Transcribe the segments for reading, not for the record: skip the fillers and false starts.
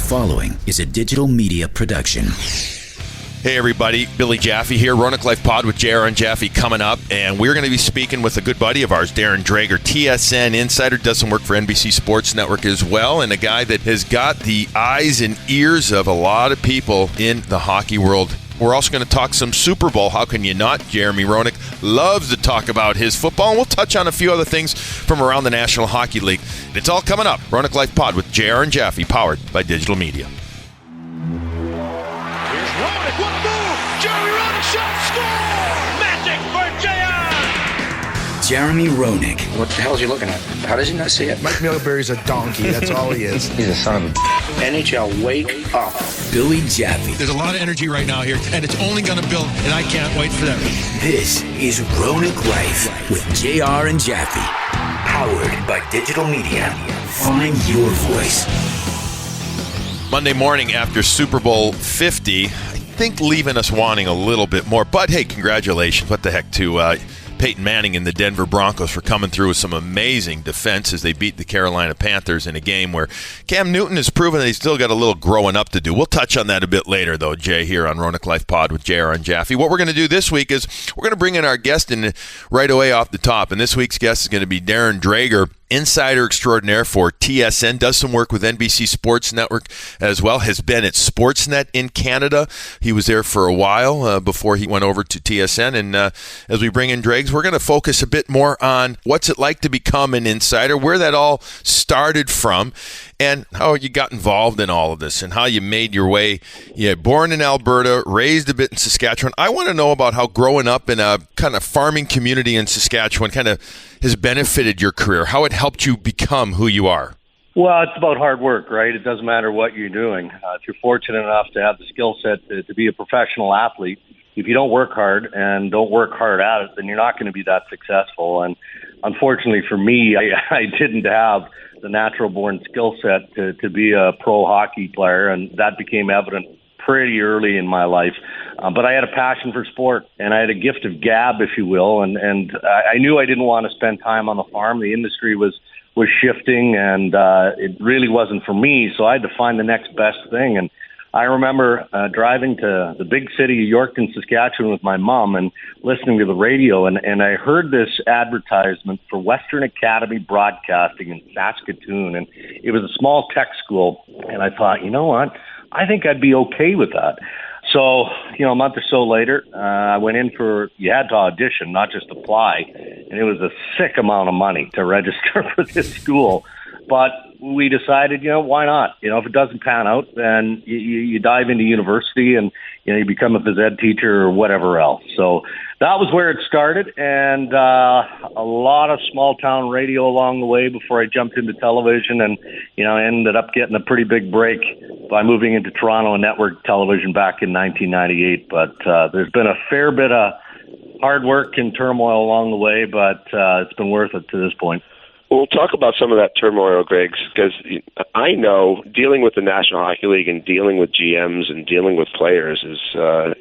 following is a digital media production. Hey everybody, Billy Jaffe here, RoenickLife Pod with JR and Jaffe coming up, and we're going to be speaking with a good buddy of ours, Darren Dreger, TSN Insider, does some work for NBC Sports Network as well, and a guy that has got the eyes and ears of a lot of people in the hockey world. We're also going to talk some Super Bowl. How can you not? Jeremy Roenick loves to talk about his football, and we'll touch on a few other things from around the National Hockey League. It's all coming up. RoenickLife Pod with JR and Jaffe, powered by digital media. Here's Roenick, what a move! Jeremy Roenick shot, score! Magic for JR! Jeremy Roenick. What the hell is he looking at? How does he not see it? Mike Milbury's a donkey. That's all he is. He's a son of a... NHL, wake up. Billy Jaffe. There's a lot of energy right now here, and it's only going to build, and I can't wait for that. This is RoenickLife with JR and Jaffe, powered by digital media. Find your voice. Monday morning after Super Bowl 50, I think leaving us wanting a little bit more. But hey, congratulations. What the heck to Peyton Manning and the Denver Broncos for coming through with some amazing defense as they beat the Carolina Panthers in a game where Cam Newton has proven that he's still got a little growing up to do. We'll touch on that a bit later, though, Jay, here on RoenickLife Pod with JR and Jaffe. What we're going to do this week is we're going to bring in our guest in right away off the top, and this week's guest is going to be Darren Dreger, insider extraordinaire for TSN, does some work with NBC Sports Network as well, has been at Sportsnet in Canada. He was there for a while before he went over to TSN, and as we bring in Dregs, we're going to focus a bit more on what's it like to become an insider, where that all started from, and how you got involved in all of this, and how you made your way. Yeah, born in Alberta, raised a bit in Saskatchewan. I want to know about how growing up in a kind of farming community in Saskatchewan kind of has benefited your career, how it helped you become who you are. Well, it's about hard work, right? It doesn't matter what you're doing. If you're fortunate enough to have the skill set to be a professional athlete, if you don't work hard and don't work hard at it, then you're not going to be that successful. And unfortunately for me, I didn't have the natural-born skill set to be a pro hockey player, and that became evident pretty early in my life. But I had a passion for sport, and I had a gift of gab, if you will, and I knew I didn't want to spend time on the farm. The industry was shifting, and it really wasn't for me, so I had to find the next best thing. And I remember driving to the big city of Yorkton, Saskatchewan with my mom and listening to the radio, and I heard this advertisement for Western Academy Broadcasting in Saskatoon, and it was a small tech school, and I thought, you know what, I think I'd be okay with that. So, a month or so later, I went in you had to audition, not just apply, and it was a sick amount of money to register for this school. But we decided, why not? If it doesn't pan out, then you dive into university and, you become a phys ed teacher or whatever else. So that was where it started, and a lot of small-town radio along the way before I jumped into television and, ended up getting a pretty big break by moving into Toronto network television back in 1998. But there's been a fair bit of hard work and turmoil along the way, but it's been worth it to this point. We'll talk about some of that turmoil, Greg, because I know dealing with the National Hockey League and dealing with GMs and dealing with players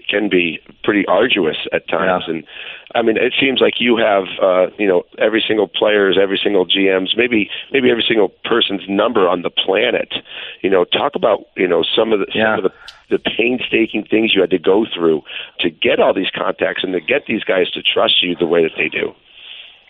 can be pretty arduous at times. Yeah. And I mean, it seems like you have, every single player's, every single GM's, maybe every single person's number on the planet. Talk about some of the painstaking things you had to go through to get all these contacts and to get these guys to trust you the way that they do.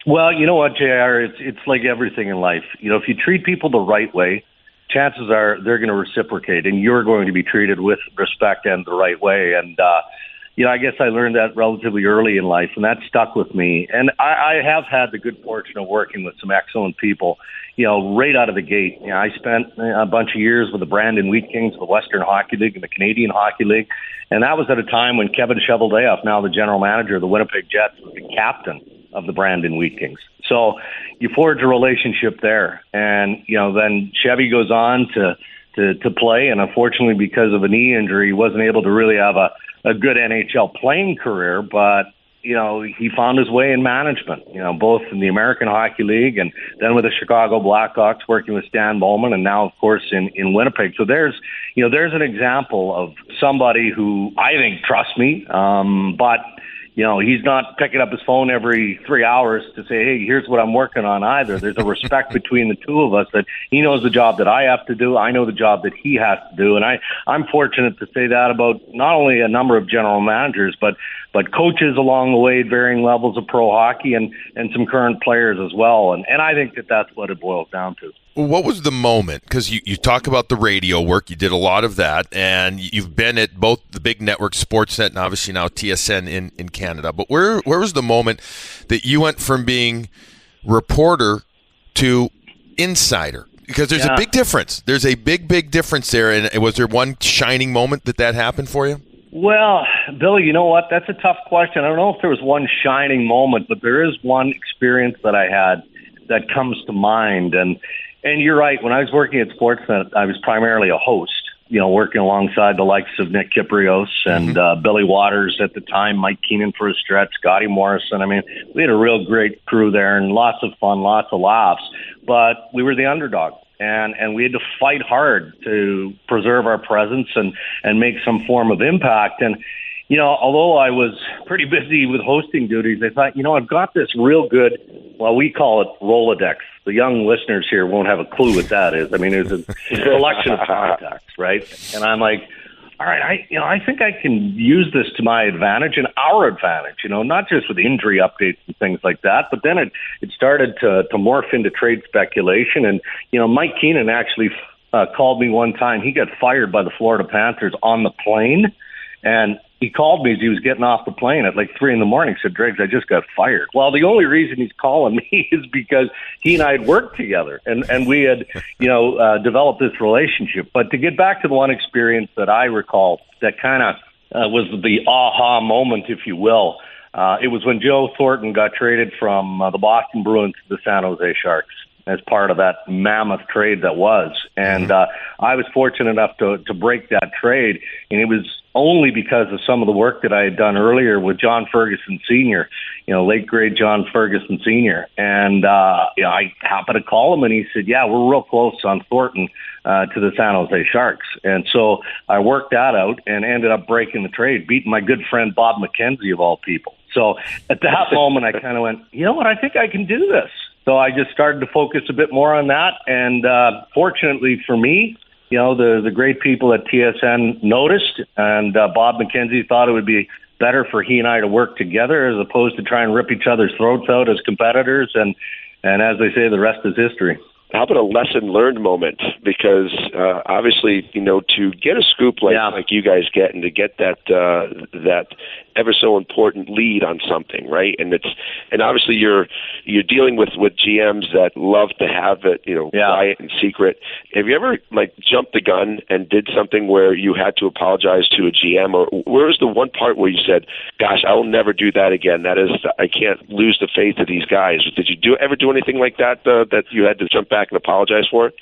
Well, you know what, JR, it's like everything in life. If you treat people the right way, chances are they're going to reciprocate, and you're going to be treated with respect and the right way. And, I guess I learned that relatively early in life, and that stuck with me. And I have had the good fortune of working with some excellent people, right out of the gate. I spent a bunch of years with the Brandon Wheat Kings, the Western Hockey League, and the Canadian Hockey League. And that was at a time when Kevin Cheveldayoff, now the general manager of the Winnipeg Jets, was the captain of the Brandon Wheat Kings. So you forge a relationship there. And, then Chevy goes on to play. And unfortunately, because of a knee injury, he wasn't able to really have a good NHL playing career. But, he found his way in management, both in the American Hockey League and then with the Chicago Blackhawks, working with Stan Bowman, and now, of course, in Winnipeg. So there's an example of somebody who I think trusts me, but he's not picking up his phone every 3 hours to say, hey, here's what I'm working on either. There's a respect between the two of us that he knows the job that I have to do. I know the job that he has to do. And I'm fortunate to say that about not only a number of general managers, but coaches along the way at varying levels of pro hockey and some current players as well. And I think that's what it boils down to. What was the moment? Because you talk about the radio work, you did a lot of that, and you've been at both the big networks, Sportsnet, and obviously now TSN in Canada. But where was the moment that you went from being reporter to insider? Because there's a big difference. There's a big difference there. And was there one shining moment that happened for you? Well, Billy, you know what? That's a tough question. I don't know if there was one shining moment, but there is one experience that I had that comes to mind. And you're right. When I was working at Sportsnet, I was primarily a host, working alongside the likes of Nick Kyprios and Billy Waters at the time, Mike Keenan for a stretch, Scotty Morrison. I mean, we had a real great crew there and lots of fun, lots of laughs. But we were the underdog, and we had to fight hard to preserve our presence and make some form of impact. And, although I was pretty busy with hosting duties, I thought, I've got this real good, well, we call it Rolodex. The young listeners here won't have a clue what that is. I mean, it's a collection of contacts, right? And I'm like, all right, I think I can use this to my advantage and our advantage, not just with injury updates and things like that, but then it started to morph into trade speculation. And, Mike Keenan actually called me one time. He got fired by the Florida Panthers on the plane, and he called me as he was getting off the plane at like 3 a.m. He said, Dregs, I just got fired. Well, the only reason he's calling me is because he and I had worked together and we had, developed this relationship. But to get back to the one experience that I recall that kind of was the aha moment, if you will, it was when Joe Thornton got traded from the Boston Bruins to the San Jose Sharks as part of that mammoth trade that was. And I was fortunate enough to break that trade, and it was only because of some of the work that I had done earlier with John Ferguson Sr., late great John Ferguson Sr. And I happened to call him, and he said, yeah, we're real close on Thornton to the San Jose Sharks. And so I worked that out and ended up breaking the trade, beating my good friend Bob McKenzie of all people. So at that moment, I kind of went, you know what, I think I can do this. So I just started to focus a bit more on that. And fortunately for me, the great people at TSN noticed, and Bob McKenzie thought it would be better for he and I to work together as opposed to try and rip each other's throats out as competitors. And as they say, the rest is history. How about a lesson learned moment? Because obviously, to get a scoop like you guys get, and to get that ever so important lead on something, right? And obviously you're dealing with GMs that love to have it, quiet and secret. Have you ever jumped the gun and did something where you had to apologize to a GM, or where was the one part where you said, "Gosh, I will never do that again. That is, I can't lose the faith of these guys." Did you ever do anything like that that you had to jump back and apologize for it?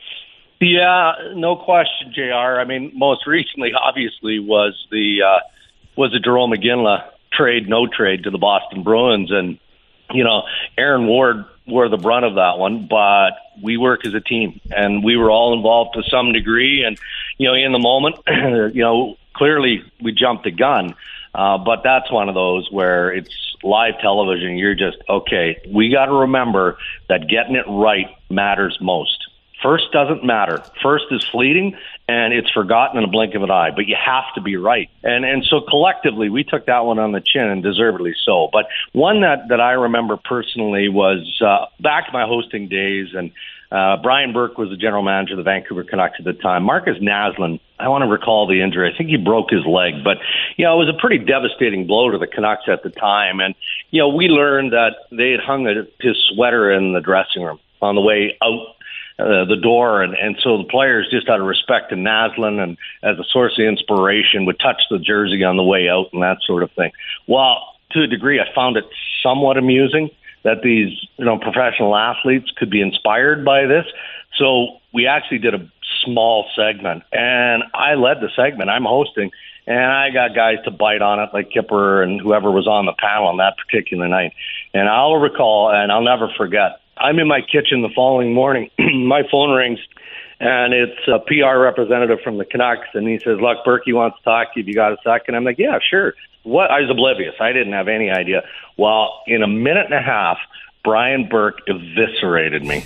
Yeah, no question, JR. I mean, most recently, obviously, was the Jerome McGinley no trade to the Boston Bruins. And, Aaron Ward wore the brunt of that one, but we work as a team, and we were all involved to some degree. And, in the moment, clearly we jumped the gun. But that's one of those where it's live television. You're just, okay, we got to remember that getting it right matters most. First doesn't matter. First is fleeting, and it's forgotten in a blink of an eye, but you have to be right. And so collectively, we took that one on the chin, and deservedly so. But one that I remember personally was back in my hosting days, and Brian Burke was the general manager of the Vancouver Canucks at the time. Marcus Naslund, I want to recall the injury. I think he broke his leg, but, it was a pretty devastating blow to the Canucks at the time. And, we learned that they had hung his sweater in the dressing room on the way out the door, and so the players, just out of respect to Naslund and as a source of inspiration, would touch the jersey on the way out and that sort of thing. Well, to a degree, I found it somewhat amusing that these professional athletes could be inspired by this. So we actually did a small segment, and I led the segment. I'm hosting, and I got guys to bite on it, like Kipper and whoever was on the panel on that particular night. And I'll recall, and I'll never forget, I'm in my kitchen the following morning. My phone rings, And it's a PR representative from the Canucks, and he says, look, Burke wants to talk to you. Have you got a second? I'm like, yeah, sure. What? I was oblivious. I didn't have any idea. Well, in a minute and a half, Brian Burke eviscerated me.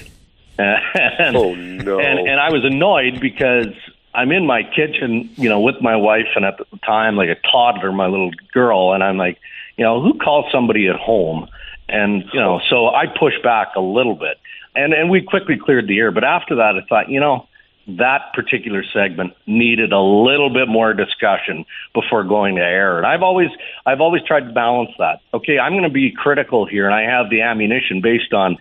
Oh, no. And I was annoyed because I'm in my kitchen, with my wife, and at the time, like a toddler, my little girl, and I'm like, who calls somebody at home? And, so I pushed back a little bit. And we quickly cleared the air. But after that, I thought, that particular segment needed a little bit more discussion before going to air. And I've always tried to balance that. Okay, I'm going to be critical here, and I have the ammunition based on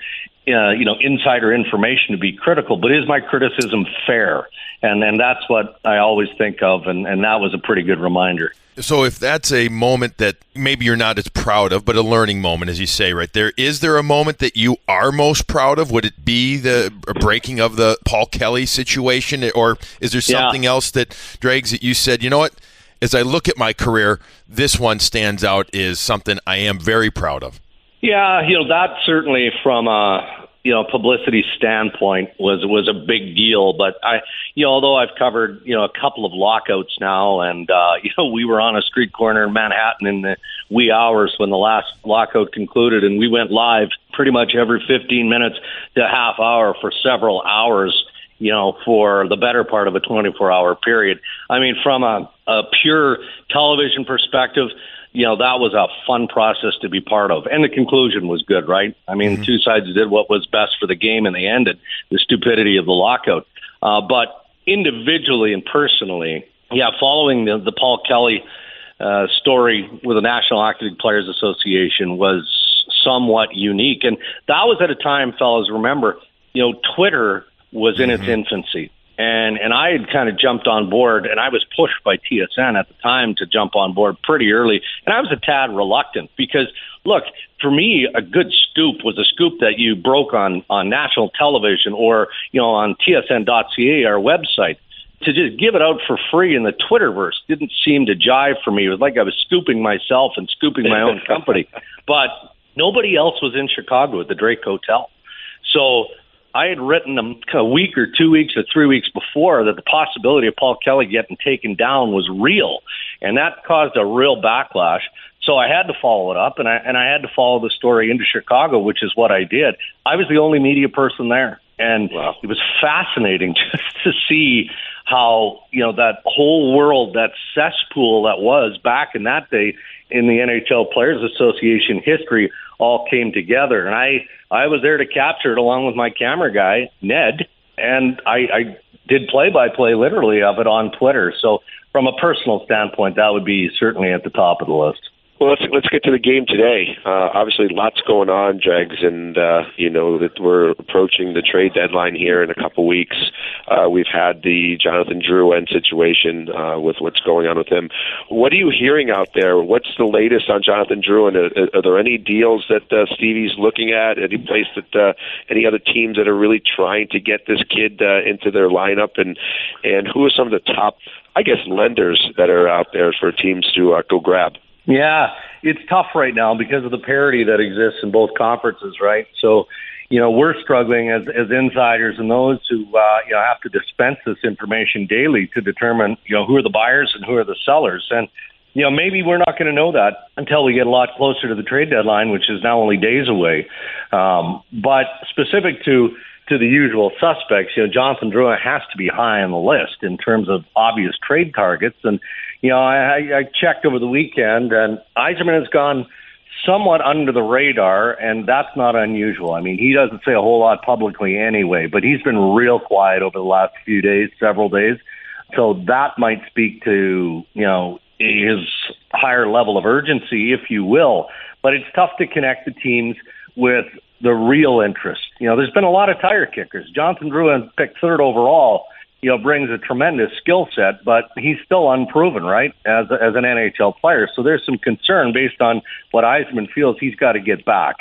insider information to be critical, but is my criticism fair? And that's what I always think of, and that was a pretty good reminder. So if that's a moment that maybe you're not as proud of, but a learning moment, as you say right there, is there a moment that you are most proud of? Would it be the breaking of the Paul Kelly situation, or is there something else that, Dregs, that you said, you know what, as I look at my career, this one stands out, is something I am very proud of? Yeah, that certainly from a publicity standpoint was a big deal. But although I've covered a couple of lockouts now, and we were on a street corner in Manhattan in the wee hours when the last lockout concluded, and we went live pretty much every 15 minutes to a half hour for several hours. For the better part of a 24-hour period. I mean, from a pure television perspective, that was a fun process to be part of. And the conclusion was good, right? I mean, the two sides did what was best for the game, and they ended the stupidity of the lockout. But individually and personally, following the Paul Kelly story with the National Hockey League Players Association was somewhat unique. And that was at a time, fellas, remember, Twitter was in its infancy. And I had kind of jumped on board, and I was pushed by TSN at the time to jump on board pretty early. And I was a tad reluctant because, look, for me, a good scoop was a scoop that you broke on national television or, on tsn.ca, our website. To just give it out for free in the Twitterverse didn't seem to jive for me. It was like I was scooping myself and scooping my own company. But nobody else was in Chicago at the Drake Hotel. So I had written them a week or 2 weeks or 3 weeks before that the possibility of Paul Kelly getting taken down was real, and that caused a real backlash. So I had to follow it up, and I had to follow the story into Chicago, which is what I did. I was the only media person there, and It was fascinating just to see how that whole world, that cesspool that was back in that day in the NHL Players Association history, all came together. And I was there to capture it along with my camera guy, Ned, and I did play-by-play literally of it on Twitter. So from a personal standpoint, that would be certainly at the top of the list. Well, let's get to the game today. Obviously, lots going on, Dregs, and that we're approaching the trade deadline here in a couple weeks. We've had the Jonathan Drouin situation with what's going on with him. What are you hearing out there? What's the latest on Jonathan Drouin? Are there any deals that Stevie's looking at? Any place that any other teams that are really trying to get this kid into their lineup? And who are some of the top, I guess, lenders that are out there for teams to go grab? Yeah, it's tough right now because of the parity that exists in both conferences, right? So, we're struggling as insiders and those who, have to dispense this information daily to determine, who are the buyers and who are the sellers. And, maybe we're not going to know that until we get a lot closer to the trade deadline, which is now only days away. But specific to the usual suspects, Jonathan Drouin has to be high on the list in terms of obvious trade targets. And, I checked over the weekend, and Yzerman has gone somewhat under the radar, and that's not unusual. I mean, he doesn't say a whole lot publicly anyway, but he's been real quiet over the last few days, several days. So that might speak to, his higher level of urgency, if you will. But it's tough to connect the teams with the real interest. There's been a lot of tire kickers. Jonathan Drouin picked third overall, brings a tremendous skill set, but he's still unproven, right, as an NHL player. So there's some concern based on what Yzerman feels he's got to get back.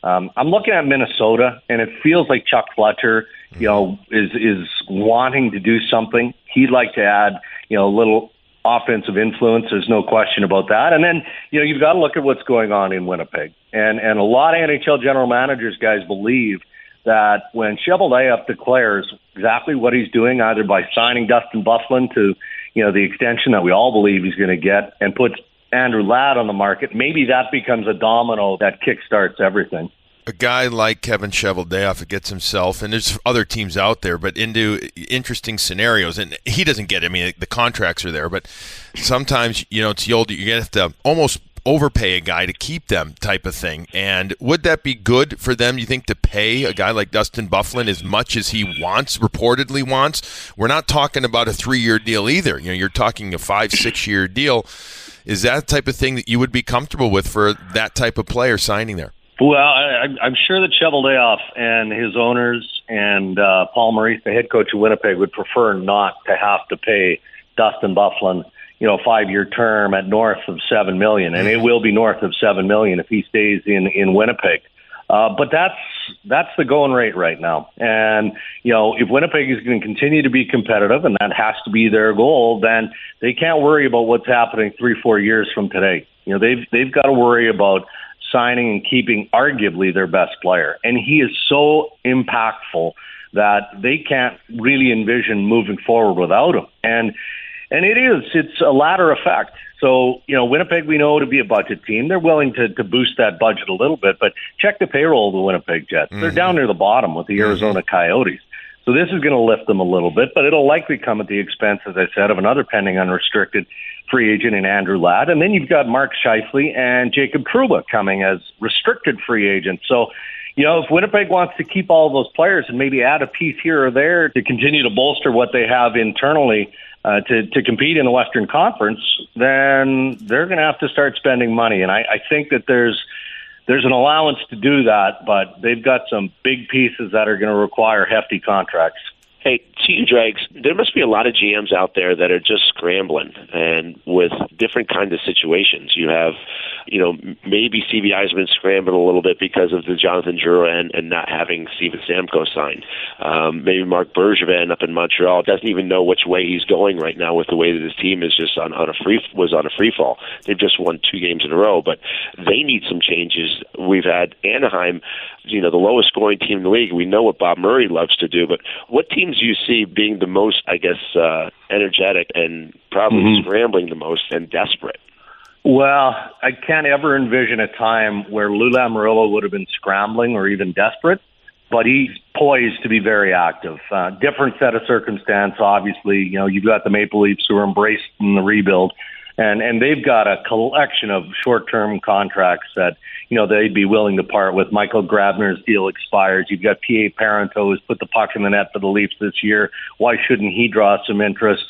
I'm looking at Minnesota, and it feels like Chuck Fletcher, is wanting to do something. He'd like to add, a little offensive influence. There's no question about that. And then, you've got to look at what's going on in Winnipeg. And a lot of NHL general managers, guys, believe that when Cheveldayoff declares exactly what he's doing, either by signing Dustin Byfuglien to, the extension that we all believe he's going to get, and puts Andrew Ladd on the market, maybe that becomes a domino that kickstarts everything. A guy like Kevin Cheveldayoff gets himself, and there's other teams out there, but into interesting scenarios. And he doesn't get it. I mean, the contracts are there, but sometimes, it's the old, you have to almost overpay a guy to keep them type of thing. And would that be good for them, you think, to pay a guy like Dustin Byfuglien as much as he reportedly wants? We're not talking about a 3-year deal either. You're talking a 5-6 year deal. Is that the type of thing that you would be comfortable with for that type of player signing there? Well, I'm sure that Cheveldayoff and his owners and Paul Maurice, the head coach of Winnipeg, would prefer not to have to pay Dustin Byfuglien, a 5-year term at north of $7 million, and it will be north of $7 million if he stays in Winnipeg. But that's the going rate right now. And if Winnipeg is going to continue to be competitive, and that has to be their goal, then they can't worry about what's happening 3-4 years from today. They've got to worry about signing and keeping arguably their best player. And he is so impactful that they can't really envision moving forward without him. And it's a ladder effect. So, Winnipeg, we know to be a budget team. They're willing to boost that budget a little bit, but check the payroll of the Winnipeg Jets. Mm-hmm. They're down near the bottom with the Arizona Coyotes. So this is going to lift them a little bit, but it'll likely come at the expense, as I said, of another pending unrestricted free agent in Andrew Ladd. And then you've got Mark Scheifele and Jacob Trouba coming as restricted free agents. So, if Winnipeg wants to keep all of those players and maybe add a piece here or there to continue to bolster what they have internally to compete in the Western Conference, then they're going to have to start spending money. And I think that there's an allowance to do that, but they've got some big pieces that are going to require hefty contracts. Hey, to you, Dregs, there must be a lot of GMs out there that are just scrambling and with different kinds of situations. You have, maybe CB Eisman scrambling a little bit because of the Jonathan Drouin and not having Steven Stamkos signed. Maybe Marc Bergevin up in Montreal doesn't even know which way he's going right now with the way that his team is just on a free fall. They've just won 2 games in a row, but they need some changes. We've had Anaheim, the lowest scoring team in the league. We know what Bob Murray loves to do, but what teams do you see being the most, energetic and probably scrambling the most and desperate? Well, I can't ever envision a time where Lou Lamoriello would have been scrambling or even desperate, but he's poised to be very active. Different set of circumstance, obviously. You've got the Maple Leafs who are embracing the rebuild, and they've got a collection of short-term contracts that, they'd be willing to part with. Michael Grabner's deal expires. You've got P.A. Parento who's put the puck in the net for the Leafs this year. Why shouldn't he draw some interest?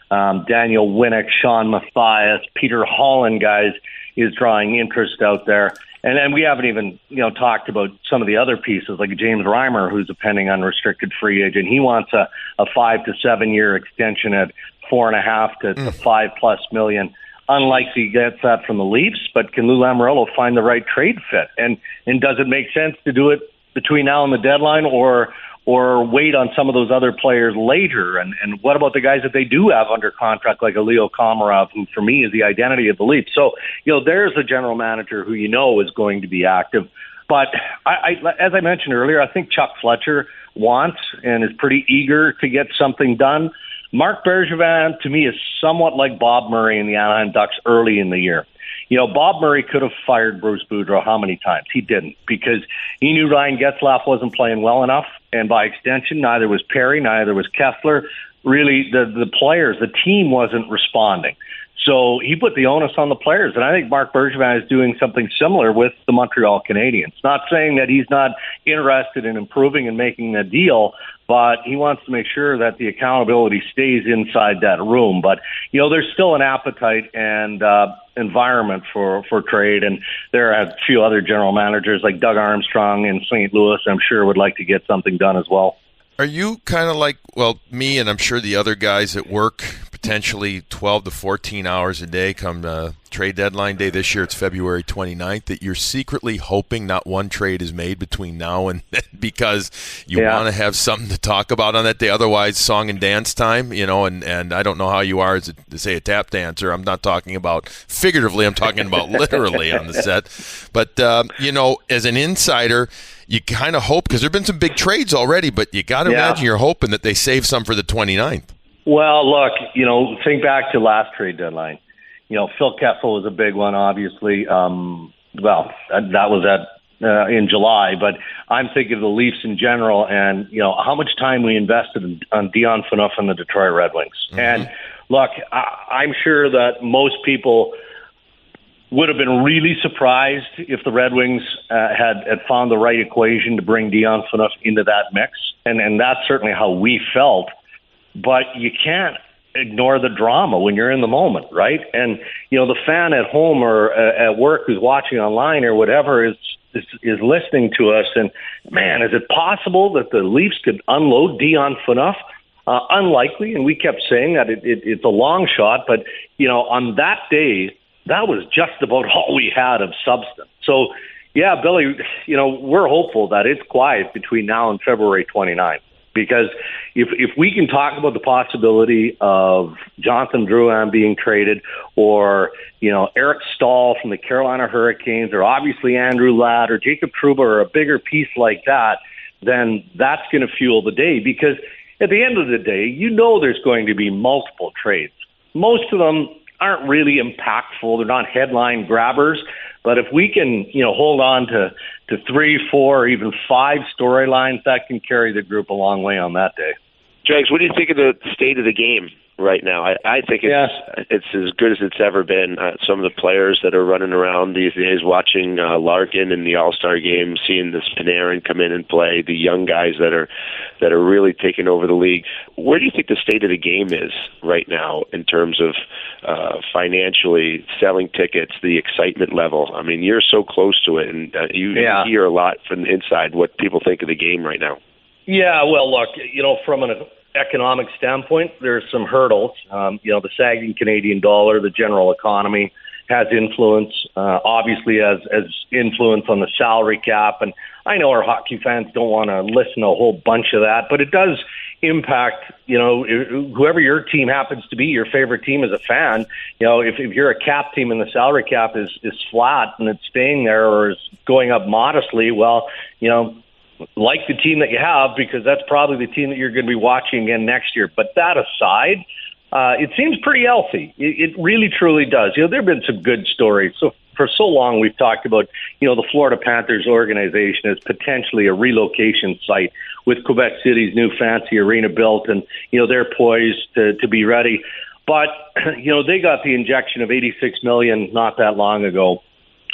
Daniel Roenick, Sean Mathias, Peter Holland, guys, is drawing interest out there. And then we haven't even, talked about some of the other pieces, like James Reimer, who's a pending unrestricted free agent. He wants a 5 to 7 year extension at $4.5 to $5+ million. Unlikely he gets that from the Leafs, but can Lou Lamoriello find the right trade fit? And does it make sense to do it between now and the deadline, or wait on some of those other players later? And what about the guys that they do have under contract, like a Leo Komarov, who for me is the identity of the Leafs? So, there's a general manager who is going to be active. But I as I mentioned earlier, I think Chuck Fletcher wants and is pretty eager to get something done. Marc Bergevin, to me, is somewhat like Bob Murray in the Anaheim Ducks early in the year. Bob Murray could have fired Bruce Boudreau how many times? He didn't, because he knew Ryan Getzlaf wasn't playing well enough, and by extension, neither was Perry, neither was Kessler. Really, the players, the team wasn't responding. So he put the onus on the players, and I think Marc Bergevin is doing something similar with the Montreal Canadiens. Not saying that he's not interested in improving and making a deal, but he wants to make sure that the accountability stays inside that room. But, there's still an appetite and environment for trade, and there are a few other general managers like Doug Armstrong in St. Louis, I'm sure, would like to get something done as well. Are you kind of like, me and I'm sure the other guys at work, potentially 12 to 14 hours a day come trade deadline day. This year it's February 29th, that you're secretly hoping not one trade is made between now and then because you want to have something to talk about on that day. Otherwise, song and dance time, and I don't know how you are as a tap dancer. I'm not talking about figuratively, I'm talking about literally on the set. But, as an insider, you kind of hope, because there have been some big trades already, but you got to imagine you're hoping that they save some for the 29th. Well, look, think back to last trade deadline. Phil Kessel was a big one, obviously. That was in July, but I'm thinking of the Leafs in general and, how much time we invested on Dion Phaneuf and the Detroit Red Wings. Mm-hmm. And look, I'm sure that most people would have been really surprised if the Red Wings had found the right equation to bring Dion Phaneuf into that mix. And that's certainly how we felt. But you can't ignore the drama when you're in the moment, right? And, the fan at home or at work who's watching online or whatever is listening to us. And, man, is it possible that the Leafs could unload Dion Phaneuf? Unlikely, and we kept saying that it's a long shot. But, on that day, that was just about all we had of substance. So, yeah, Billy, we're hopeful that it's quiet between now and February 29th. Because if we can talk about the possibility of Jonathan Drouin being traded or, Eric Staal from the Carolina Hurricanes or obviously Andrew Ladd or Jacob Trouba or a bigger piece like that, then that's going to fuel the day. Because at the end of the day, there's going to be multiple trades. Most of them aren't really impactful. They're not headline grabbers. But if we can, hold on to 3, 4, or even 5 storylines, that can carry the group a long way on that day. Dregs, what do you think of the state of the game right now? I think it's as good as it's ever been. Some of the players that are running around these days, watching Larkin in the All-Star game, seeing this Panarin come in and play, the young guys that are really taking over the league. Where do you think the state of the game is right now in terms of financially selling tickets, the excitement level? I mean, you're so close to it, and you hear a lot from the inside what people think of the game right now. Yeah, well, look, from an economic standpoint, there's some hurdles. The sagging Canadian dollar, the general economy has influence, obviously has influence on the salary cap. And I know our hockey fans don't want to listen to a whole bunch of that, but it does impact, whoever your team happens to be, your favorite team as a fan. If you're a cap team and the salary cap is flat and it's staying there or is going up modestly, well, like the team that you have, because that's probably the team that you're going to be watching again next year. But that aside, it seems pretty healthy. It really, truly does. There have been some good stories. So for so long, we've talked about, the Florida Panthers organization as potentially a relocation site with Quebec City's new fancy arena built, and, they're poised to be ready. But, they got the injection of $86 million not that long ago,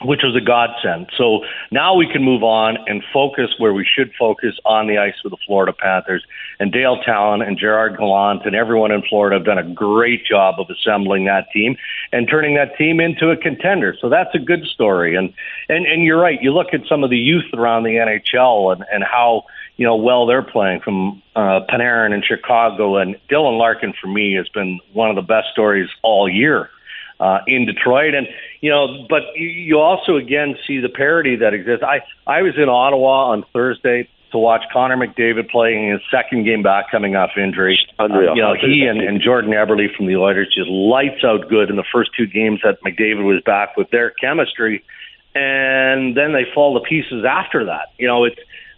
which was a godsend. So now we can move on and focus where we should focus on the ice with the Florida Panthers. And Dale Talon and Gerard Gallant and everyone in Florida have done a great job of assembling that team and turning that team into a contender. So that's a good story. And you're right. You look at some of the youth around the NHL and how, well they're playing from Panarin in Chicago. And Dylan Larkin, for me, has been one of the best stories all year in Detroit. And, but you also, again, see the parity that exists. I was in Ottawa on Thursday to watch Connor McDavid playing his second game back coming off injury. Unreal. He and Jordan Eberle from the Oilers just lights out good in the first 2 games that McDavid was back with their chemistry. And then they fall to pieces after that.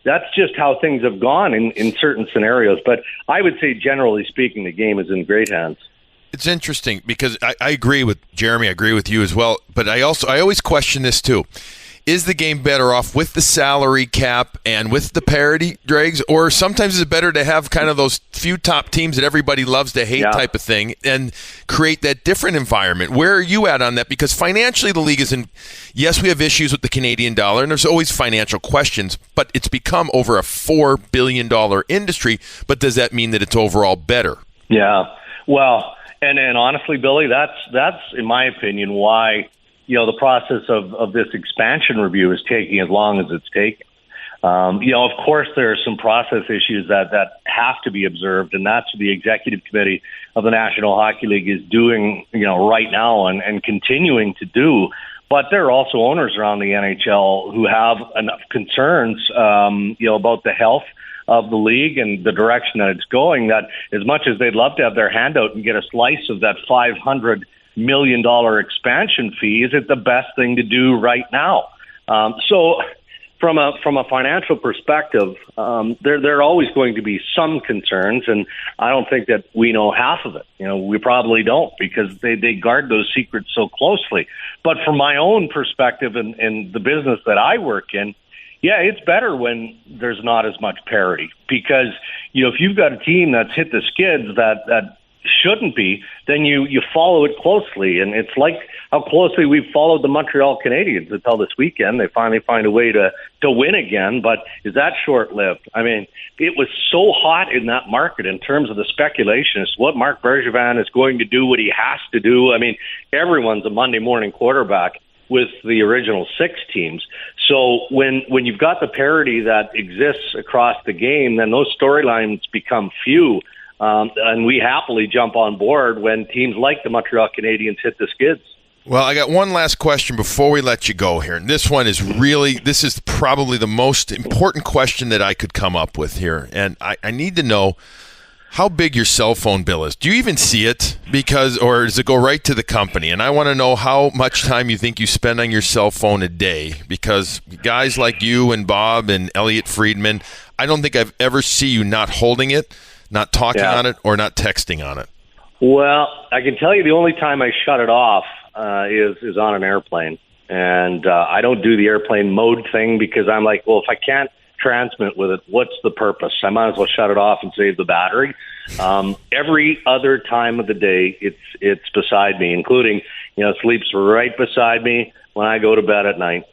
That's just how things have gone in certain scenarios. But I would say, generally speaking, the game is in great hands. It's interesting because I agree with Jeremy. I agree with you as well. But I always question this too. Is the game better off with the salary cap and with the parity, Dregs? Or sometimes is it better to have kind of those few top teams that everybody loves to hate type of thing and create that different environment? Where are you at on that? Because financially the league is in, yes, we have issues with the Canadian dollar and there's always financial questions, but it's become over a $4 billion industry. But does that mean that it's overall better? Yeah, well, and honestly, Billy, that's in my opinion why the process of this expansion review is taking as long as it's taking. Of course, there are some process issues that have to be observed, and that's what the executive committee of the National Hockey League is doing, right now and continuing to do. But there are also owners around the NHL who have enough concerns, about the health of the league and the direction that it's going, that as much as they'd love to have their hand out and get a slice of that $500 million expansion fee, is it the best thing to do right now? So from a financial perspective, there are always going to be some concerns, and I don't think that we know half of it. We probably don't, because they guard those secrets so closely. But from my own perspective and the business that I work in, yeah, it's better when there's not as much parity, because if you've got a team that's hit the skids that shouldn't be, then you follow it closely. And it's like how closely we've followed the Montreal Canadiens until this weekend. They finally find a way to win again, but is that short-lived? I mean, it was so hot in that market in terms of the speculation as to what Marc Bergevin is going to do, what he has to do. I mean, everyone's a Monday morning quarterback with the original 6 teams. So when you've got the parity that exists across the game, then those storylines become few. And we happily jump on board when teams like the Montreal Canadiens hit the skids. Well, I got one last question before we let you go here. And this is probably the most important question that I could come up with here. And I need to know how big your cell phone bill is. Do you even see it? Or does it go right to the company? And I want to know how much time you think you spend on your cell phone a day, because guys like you and Bob and Elliot Friedman, I don't think I've ever seen you not holding it, not talking on it, or not texting on it. Well, I can tell you the only time I shut it off is on an airplane. And I don't do the airplane mode thing, because I'm like, well, if I can't transmit with it, what's the purpose? I might as well shut it off and save the battery. Every other time of the day, it's beside me, including, sleeps right beside me when I go to bed at night.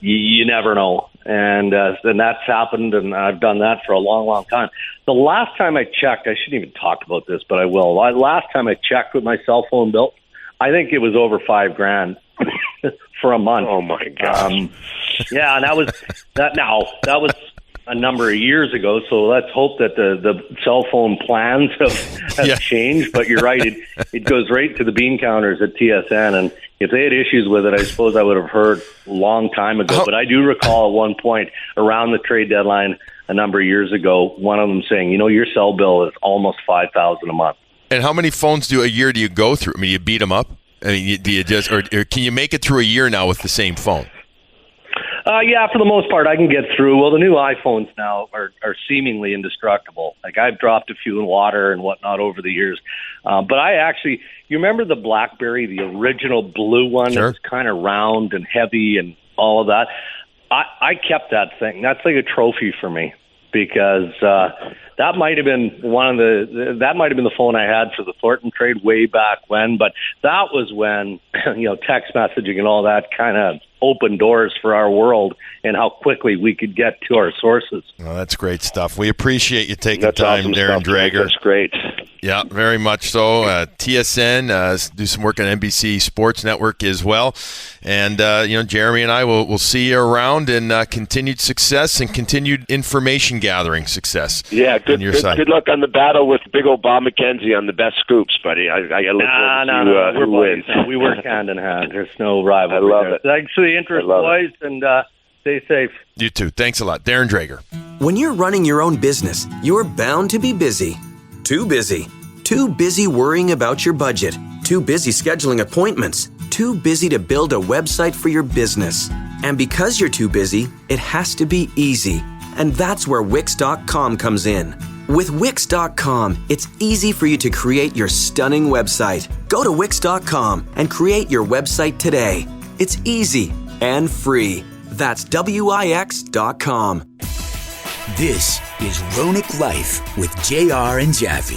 You never know. And that's happened, and I've done that for a long, long time. The last time I checked, I shouldn't even talk about this, but I will. Last time I checked with my cell phone bill, I think it was over $5,000 for a month. Oh my gosh. Yeah, and that was a number of years ago. So let's hope that the cell phone plans have changed. But you're right; it goes right to the bean counters at TSN. And if they had issues with it, I suppose I would have heard a long time ago. But I do recall at one point around the trade deadline a number of years ago, one of them saying, your cell bill is almost $5,000 a month. And how many phones a year do you go through? I mean, you beat them up? I mean, do you just, or can you make it through a year now with the same phone? Yeah, for the most part, I can get through. Well, the new iPhones now are seemingly indestructible. Like, I've dropped a few in water and whatnot over the years. But you remember the BlackBerry, the original blue one? Sure. It was kind of round and heavy and all of that. I kept that thing. That's like a trophy for me, because that might have been the phone I had for the Thornton trade way back when. But that was when text messaging and all that kind of opened doors for our world and how quickly we could get to our sources. Well, that's great stuff. We appreciate you taking time, awesome Darren Dreger. That's great. Yeah, very much so. TSN, do some work on NBC Sports Network as well. And, Jeremy and I will see you around, and continued success and continued information gathering success. Yeah, good luck on the battle with big old Bob McKenzie on the best scoops, buddy. I look forward to we're who wins. We work hand in hand. There's no rivalry. I love there. it. Thanks for the interest, boys, and stay safe. You too. Thanks a lot. Darren Dreger. When you're running your own business, you're bound to be busy. Too busy. Too busy worrying about your budget. Too busy scheduling appointments. Too busy to build a website for your business. And because you're too busy, it has to be easy. And that's where Wix.com comes in. With Wix.com, it's easy for you to create your stunning website. Go to Wix.com and create your website today. It's easy and free. That's Wix.com. This is RoenickLife with JR and Jaffe.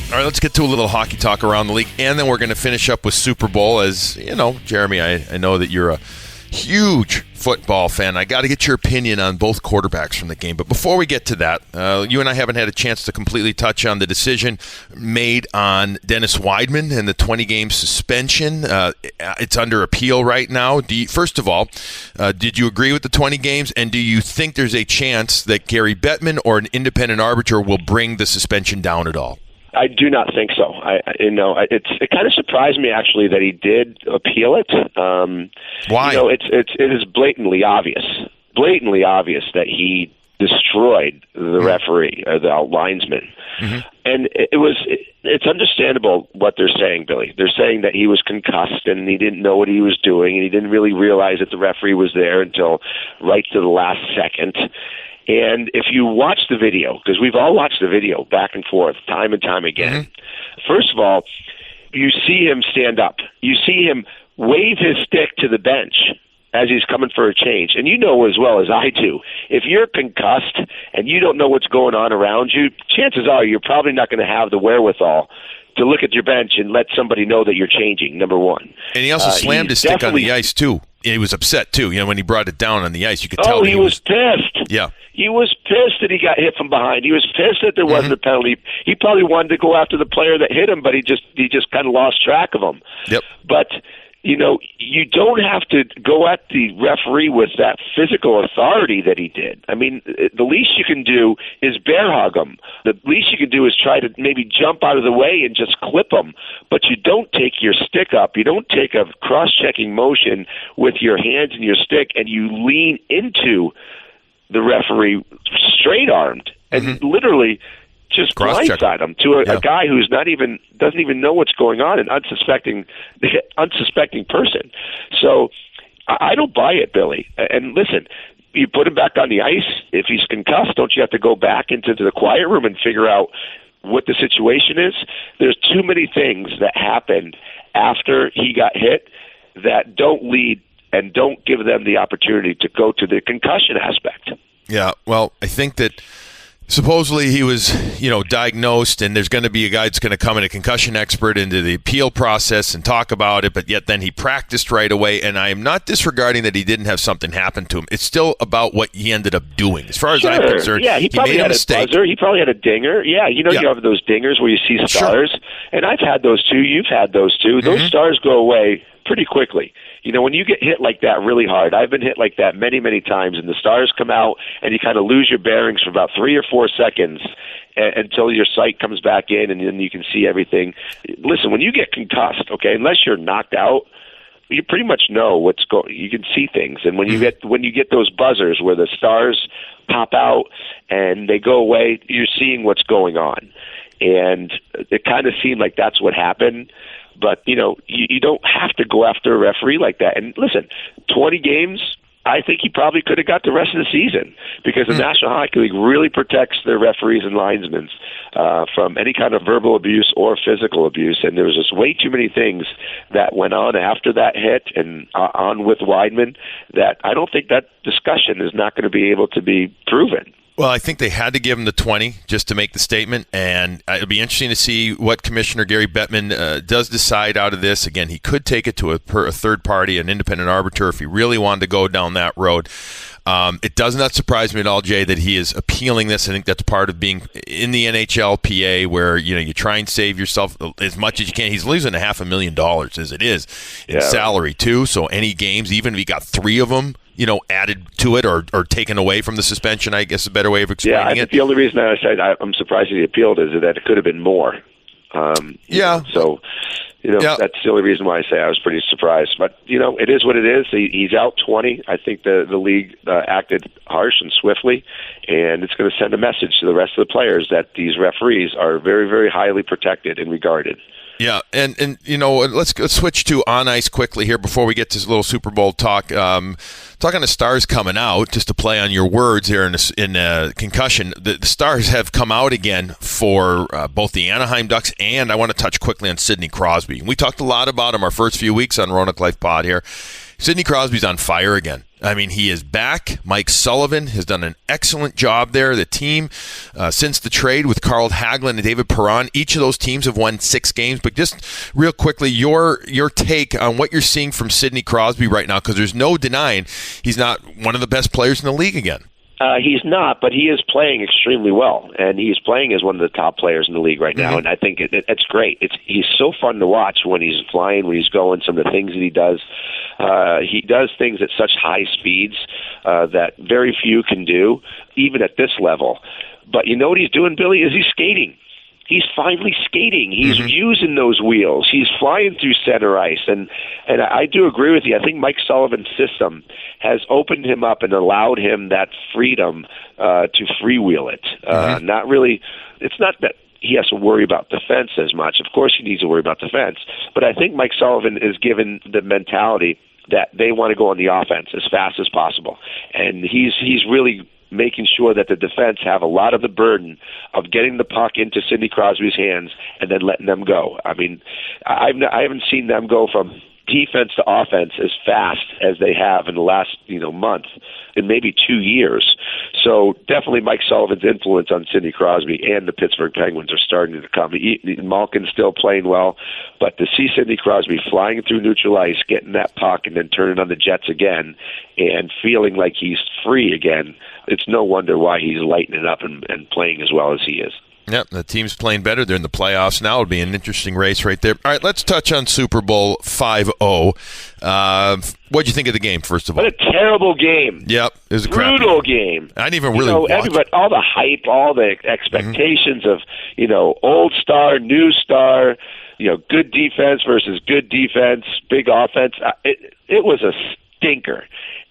All right, let's get to a little hockey talk around the league, and then we're going to finish up with Super Bowl. As you know, Jeremy, I know that you're huge football fan. I got to get your opinion on both quarterbacks from the game. But before we get to that, you and I haven't had a chance to completely touch on the decision made on Dennis Weidman and the 20-game suspension. It's under appeal right now. First of all, did you agree with the 20 games? And do you think there's a chance that Gary Bettman or an independent arbiter will bring the suspension down at all? I do not think so. It kind of surprised me actually that he did appeal it. Why? It is blatantly obvious that he destroyed the referee, the linesman, and it's understandable what they're saying, Billy. They're saying that he was concussed and he didn't know what he was doing, and he didn't really realize that the referee was there until right to the last second. And if you watch the video, because we've all watched the video back and forth time and time again, first of all, you see him stand up. You see him wave his stick to the bench as he's coming for a change. And you know as well as I do, if you're concussed and you don't know what's going on around you, chances are you're probably not going to have the wherewithal to look at your bench and let somebody know that you're changing, number one. And he also slammed his stick on the ice, too. He was upset, too. When he brought it down on the ice, you could tell. He was pissed. Yeah. He was pissed that he got hit from behind. He was pissed that there wasn't a penalty. He probably wanted to go after the player that hit him, but he just kind of lost track of him. Yep. But you don't have to go at the referee with that physical authority that he did. I mean, the least you can do is bear hug him. The least you can do is try to maybe jump out of the way and just clip him. But you don't take your stick up. You don't take a cross-checking motion with your hands and your stick, and you lean into the referee straight-armed and literally just blindside him to a guy who's doesn't even know what's going on, an unsuspecting person. So I don't buy it, Billy. And listen, you put him back on the ice. If he's concussed, don't you have to go back into the quiet room and figure out what the situation is? There's too many things that happened after he got hit that don't lead and don't give them the opportunity to go to the concussion aspect. Yeah, well, I think that supposedly he was, diagnosed, and there's going to be a guy that's going to come in, a concussion expert, into the appeal process and talk about it, but yet then he practiced right away, and I am not disregarding that he didn't have something happen to him. It's still about what he ended up doing. As far as I'm concerned, he probably made had a mistake. Buzzer. He probably had a dinger. You have those dingers where you see stars, and I've had those too. You've had those too. Those stars go away pretty quickly. When you get hit like that really hard, I've been hit like that many, many times, and the stars come out, and you kind of lose your bearings for about 3 or 4 seconds until your sight comes back in, and then you can see everything. Listen, when you get concussed, unless you're knocked out, you pretty much know what's going. You can see things, and when you get those buzzers where the stars pop out and they go away, you're seeing what's going on, and it kind of seemed like that's what happened. But, you don't have to go after a referee like that. And listen, 20 games, I think he probably could have got the rest of the season because the National Hockey League really protects their referees and linesmen from any kind of verbal abuse or physical abuse. And there was just way too many things that went on after that hit and on with Weidman that I don't think that discussion is not going to be able to be proven. Well, I think they had to give him the 20 just to make the statement, and it'll be interesting to see what Commissioner Gary Bettman does decide out of this. Again, he could take it to a third party, an independent arbiter, if he really wanted to go down that road. It does not surprise me at all, Jay, that he is appealing this. I think that's part of being in the NHLPA, where you try and save yourself as much as you can. He's losing $500,000 as it is in salary too. So any games, even if he got 3 of them, added to it or taken away from the suspension, I guess is a better way of explaining it. I think the only reason I said I'm surprised he appealed is that it could have been more. So. That's the only reason why I say I was pretty surprised. But, it is what it is. He's out 20. I think the league acted harsh and swiftly, and it's going to send a message to the rest of the players that these referees are very, very highly protected and regarded. Yeah, and let's switch to on ice quickly here before we get to this little Super Bowl talk. Talking to Stars coming out, just to play on your words here in concussion, the Stars have come out again for both the Anaheim Ducks, and I want to touch quickly on Sidney Crosby. We talked a lot about him our first few weeks on RoenickLife Pod here. Sidney Crosby's on fire again. I mean, he is back. Mike Sullivan has done an excellent job there. The team, since the trade with Carl Hagelin and David Perron, each of those teams have won 6 games. But just real quickly, your take on what you're seeing from Sidney Crosby right now, because there's no denying he's not one of the best players in the league again. He's not, but he is playing extremely well, and he's playing as one of the top players in the league right now, and I think it's great. He's so fun to watch when he's flying, when he's going, some of the things that he does. He does things at such high speeds that very few can do, even at this level. But you know what he's doing, Billy, is he's skating. He's finally skating. He's using those wheels. He's flying through center ice. And I do agree with you. I think Mike Sullivan's system has opened him up and allowed him that freedom to freewheel it. Not really. It's not that he has to worry about defense as much. Of course he needs to worry about defense. But I think Mike Sullivan is given the mentality that they want to go on the offense as fast as possible. And he's really making sure that the defense have a lot of the burden of getting the puck into Sidney Crosby's hands and then letting them go. I mean, I haven't seen them go from defense to offense as fast as they have in the last month, in maybe 2 years. So definitely Mike Sullivan's influence on Sidney Crosby and the Pittsburgh Penguins are starting to come. Malkin's still playing well, but to see Sidney Crosby flying through neutral ice, getting that puck, and then turning on the Jets again and feeling like he's free again, it's no wonder why he's lighting it up and playing as well as he is. Yep, the team's playing better. They're in the playoffs now. It'll be an interesting race right there. All right, let's touch on Super Bowl 50. What'd you think of the game, first of all? What a terrible game. Yep, it was a brutal game. I didn't even really watch everybody, all the hype, all the expectations of, old star, new star, good defense versus good defense, big offense. It was a stinker.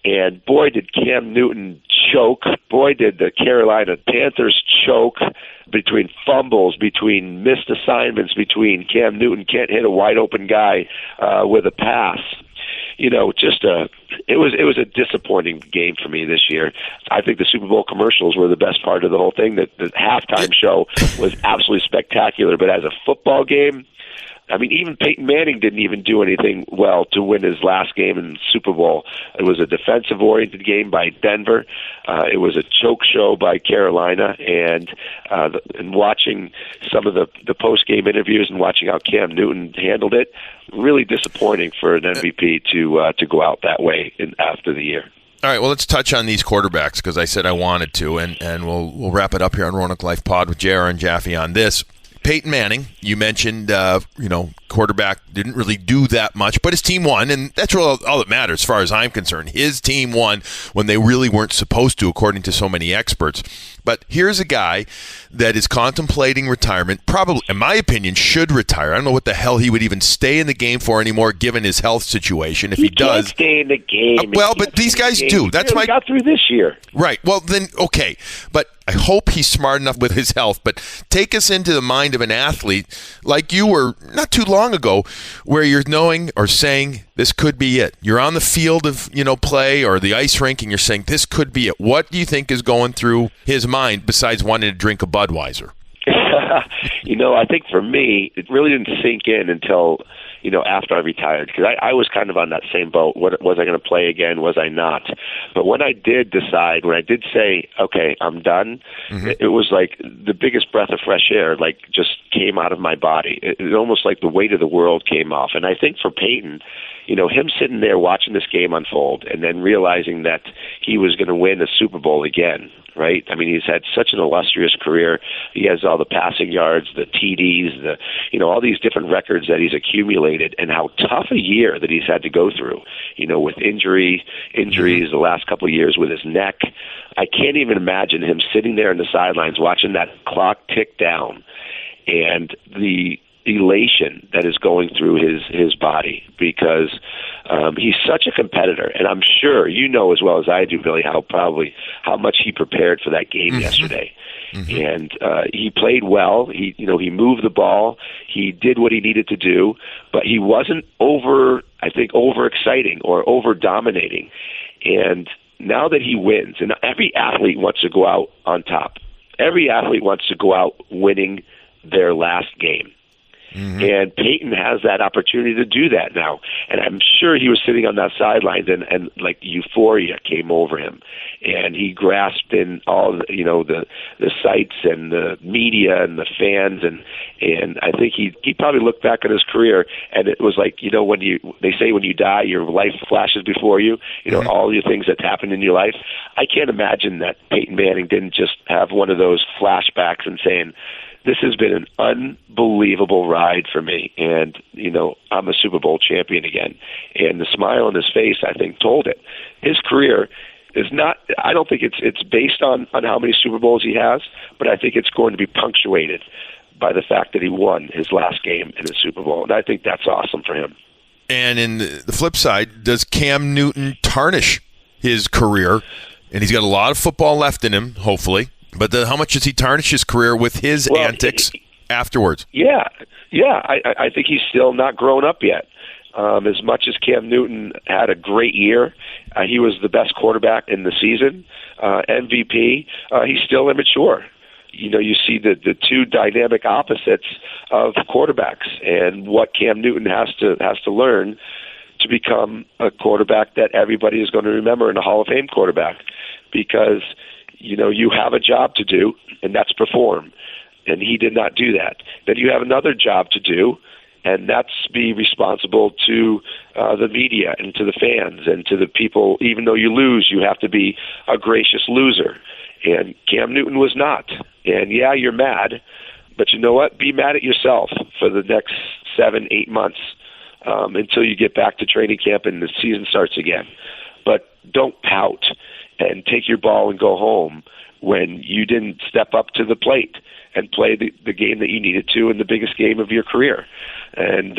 And boy, did Cam Newton choke. Boy, did the Carolina Panthers choke between fumbles, between missed assignments, between Cam Newton can't hit a wide open guy with a pass. It was a disappointing game for me this year. I think the Super Bowl commercials were the best part of the whole thing. The halftime show was absolutely spectacular. But as a football game, I mean, even Peyton Manning didn't even do anything well to win his last game in the Super Bowl. It was a defensive-oriented game by Denver. It was a choke show by Carolina. And watching some of the post-game interviews and watching how Cam Newton handled it, really disappointing for an MVP to go out that way after the year. All right, well, let's touch on these quarterbacks because I said I wanted to, and we'll wrap it up here on Roenick Life Pod with JR and Jaffe on this. Peyton Manning, you mentioned, quarterback didn't really do that much, but his team won, and that's all that matters as far as I'm concerned. His team won when they really weren't supposed to, according to so many experts. But here's a guy that is contemplating retirement, probably, in my opinion, should retire. I don't know what the hell he would even stay in the game for anymore, given his health situation. If he does, can't stay in the game. But these guys do. That's my got through this year. Right. Well, then okay, but I hope he's smart enough with his health. But take us into the mind of an athlete like you were not too long ago, where you're knowing or saying this could be it. You're on the field of play or the ice rink, and you're saying this could be it. What do you think is going through his mind besides wanting to drink a Budweiser? I think for me, it really didn't sink in until after I retired, because I was kind of on that same boat. Was I going to play again? Was I not? But when I did decide, when I did say, okay, I'm done, it was like the biggest breath of fresh air, like just came out of my body. It almost like the weight of the world came off. And I think for Peyton, him sitting there watching this game unfold and then realizing that he was going to win a Super Bowl again, right? I mean, he's had such an illustrious career. He has all the passing yards, the TDs, all these different records that he's accumulated, and how tough a year that he's had to go through, with injuries the last couple of years with his neck. I can't even imagine him sitting there in the sidelines watching that clock tick down and the elation that is going through his body, because he's such a competitor, and I'm sure as well as I do, Billy, how much he prepared for that game yesterday. And he played well. He moved the ball. He did what he needed to do, but he wasn't over exciting or over dominating. And now that he wins, and every athlete wants to go out on top. Every athlete wants to go out winning their last game. And Peyton has that opportunity to do that now. And I'm sure he was sitting on that sideline and like euphoria came over him. And he grasped in all the sights and the media and the fans. And I think he probably looked back at his career, and it was like, when they say when you die, your life flashes before you, all your things that happened in your life. I can't imagine that Peyton Manning didn't just have one of those flashbacks and saying, this has been an unbelievable ride for me, and, I'm a Super Bowl champion again. And the smile on his face, I think, told it. His career is not, I don't think it's based on how many Super Bowls he has, but I think it's going to be punctuated by the fact that he won his last game in the Super Bowl. And I think that's awesome for him. And in the flip side, does Cam Newton tarnish his career? And he's got a lot of football left in him, hopefully. But how much does he tarnish his career with his antics afterwards? Yeah. I think he's still not grown up yet. As much as Cam Newton had a great year, he was the best quarterback in the season, MVP, he's still immature. You see the two dynamic opposites of quarterbacks, and what Cam Newton has to learn to become a quarterback that everybody is going to remember, and a Hall of Fame quarterback, because you have a job to do, and that's perform. And he did not do that. Then you have another job to do, and that's be responsible to the media and to the fans and to the people. Even though you lose, you have to be a gracious loser. And Cam Newton was not. And yeah, you're mad, but you know what? Be mad at yourself for the next 7-8 months until you get back to training camp and the season starts again. But don't pout and take your ball and go home when you didn't step up to the plate and play the game that you needed to in the biggest game of your career. And,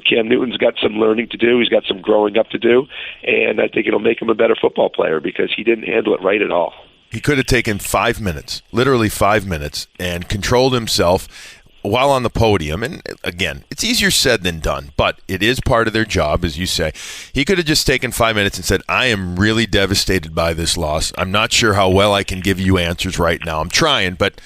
Cam Newton's got some learning to do. He's got some growing up to do. And I think it'll make him a better football player because he didn't handle it right at all. He could have taken 5 minutes, literally 5 minutes, and controlled himself while on the podium. And again, it's easier said than done, but it is part of their job, as you say. He could have just taken 5 minutes and said, I am really devastated by this loss. I'm not sure how well I can give you answers right now. I'm trying, but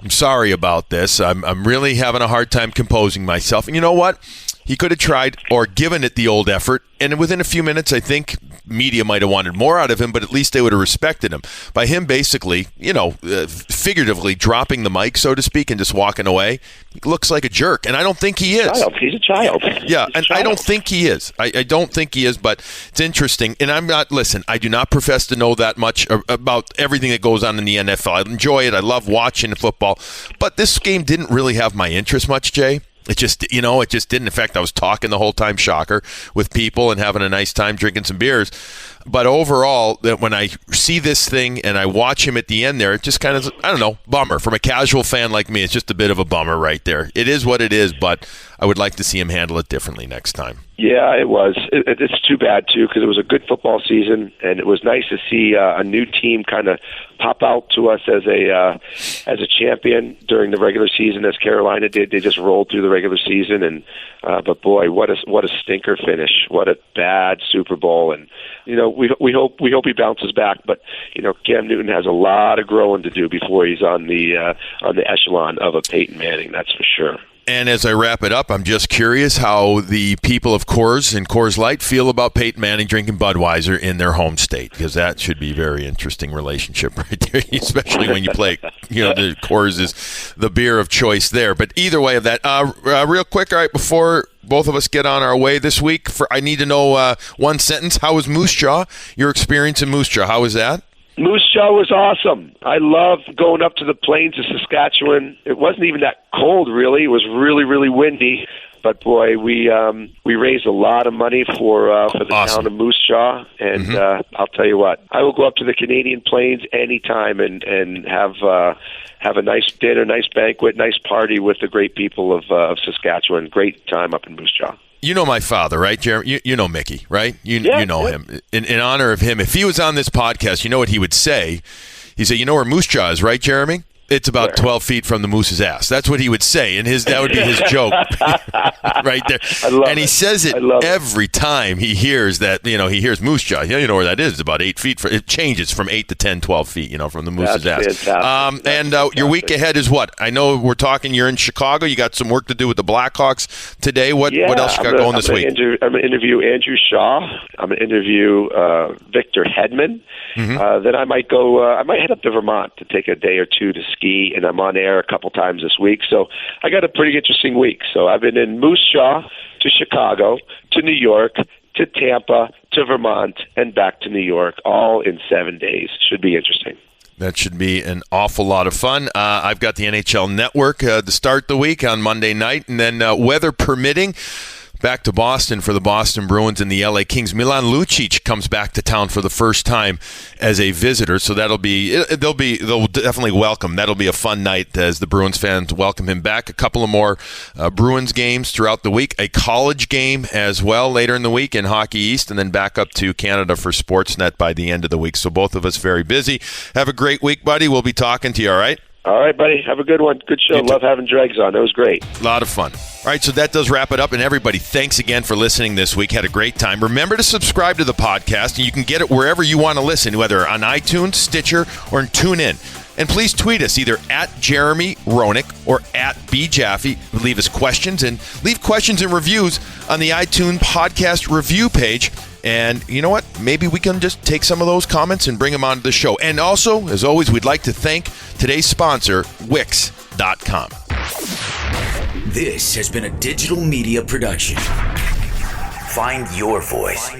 I'm sorry about this. I'm really having a hard time composing myself. And you know what? He could have tried or given it the old effort, and within a few minutes, I think media might have wanted more out of him, but at least they would have respected him. By him basically, figuratively dropping the mic, so to speak, and just walking away, he looks like a jerk, and I don't think he is. He's a child. Yeah, and I don't think he is. I don't think he is, but it's interesting. And I do not profess to know that much about everything that goes on in the NFL. I enjoy it. I love watching football, but this game didn't really have my interest much, Jay. It just didn't. In fact, I was talking the whole time, shocker, with people and having a nice time drinking some beers. But overall, when I see this thing and I watch him at the end there, it just kind of, I don't know, bummer. From a casual fan like me, it's just a bit of a bummer right there. It is what it is, but I would like to see him handle it differently next time. Yeah, it was. It's too bad, too, because it was a good football season, and it was nice to see a new team kind of pop out to us as a champion during the regular season, as Carolina did. They just rolled through the regular season, and but boy, what a stinker finish! What a bad Super Bowl, and we hope he bounces back. But Cam Newton has a lot of growing to do before he's on the echelon of a Peyton Manning. That's for sure. And as I wrap it up, I'm just curious how the people of Coors and Coors Light feel about Peyton Manning drinking Budweiser in their home state, because that should be a very interesting relationship right there, especially when you play, the Coors is the beer of choice there. But either way of that, real quick, all right, before both of us get on our way this week, I need to know one sentence. How was Moose Jaw? Your experience in Moose Jaw, how was that? Moose Jaw was awesome. I loved going up to the plains of Saskatchewan. It wasn't even that cold, really. It was really, really windy. But boy, we raised a lot of money for the town of Moose Jaw, and I'll tell you what, I will go up to the Canadian Plains anytime and have a nice dinner, nice banquet, nice party with the great people of Saskatchewan. Great time up in Moose Jaw. You know my father, right, Jeremy? You know Mickey, right? You know him. In honor of him, if he was on this podcast, you know what he would say? He'd say, you know where Moose Jaw is, right, Jeremy? It's about 12 feet from the moose's ass. That's what he would say, and that would be his joke right there. He says it every time he hears that, he hears moose jaw. You know where that is. It's about 8 feet. It changes from 8 to 10, 12 feet, from the moose's ass. Fantastic. Your week ahead is what? I know we're talking, you're in Chicago. You got some work to do with the Blackhawks today. What else you got going this week? I'm going to interview Andrew Shaw. I'm going to interview Victor Hedman. Mm-hmm. Then I might go. I might head up to Vermont to take a day or two to ski, and I'm on air a couple times this week. So I got a pretty interesting week. So I've been in Moose Jaw to Chicago to New York to Tampa to Vermont and back to New York, all in 7 days. Should be interesting. That should be an awful lot of fun. I've got the NHL Network to start the week on Monday night, and then weather permitting, back to Boston for the Boston Bruins and the LA Kings. Milan Lucic comes back to town for the first time as a visitor, so they'll definitely welcome. That'll be a fun night as the Bruins fans welcome him back. A couple of more Bruins games throughout the week, a college game as well later in the week in Hockey East, and then back up to Canada for Sportsnet by the end of the week. So both of us very busy. Have a great week, buddy. We'll be talking to you, all right? All right, buddy. Have a good one. Good show. Love having Dregs on. It was great. A lot of fun. All right, so that does wrap it up. And everybody, thanks again for listening this week. Had a great time. Remember to subscribe to the podcast, and you can get it wherever you want to listen, whether on iTunes, Stitcher, or TuneIn. And please tweet us either at Jeremy Roenick or at BJaffe. Leave us questions, and leave questions and reviews on the iTunes podcast review page. And you know what? Maybe we can just take some of those comments and bring them onto the show. And also, as always, we'd like to thank today's sponsor, Wix.com. This has been a digital media production. Find your voice.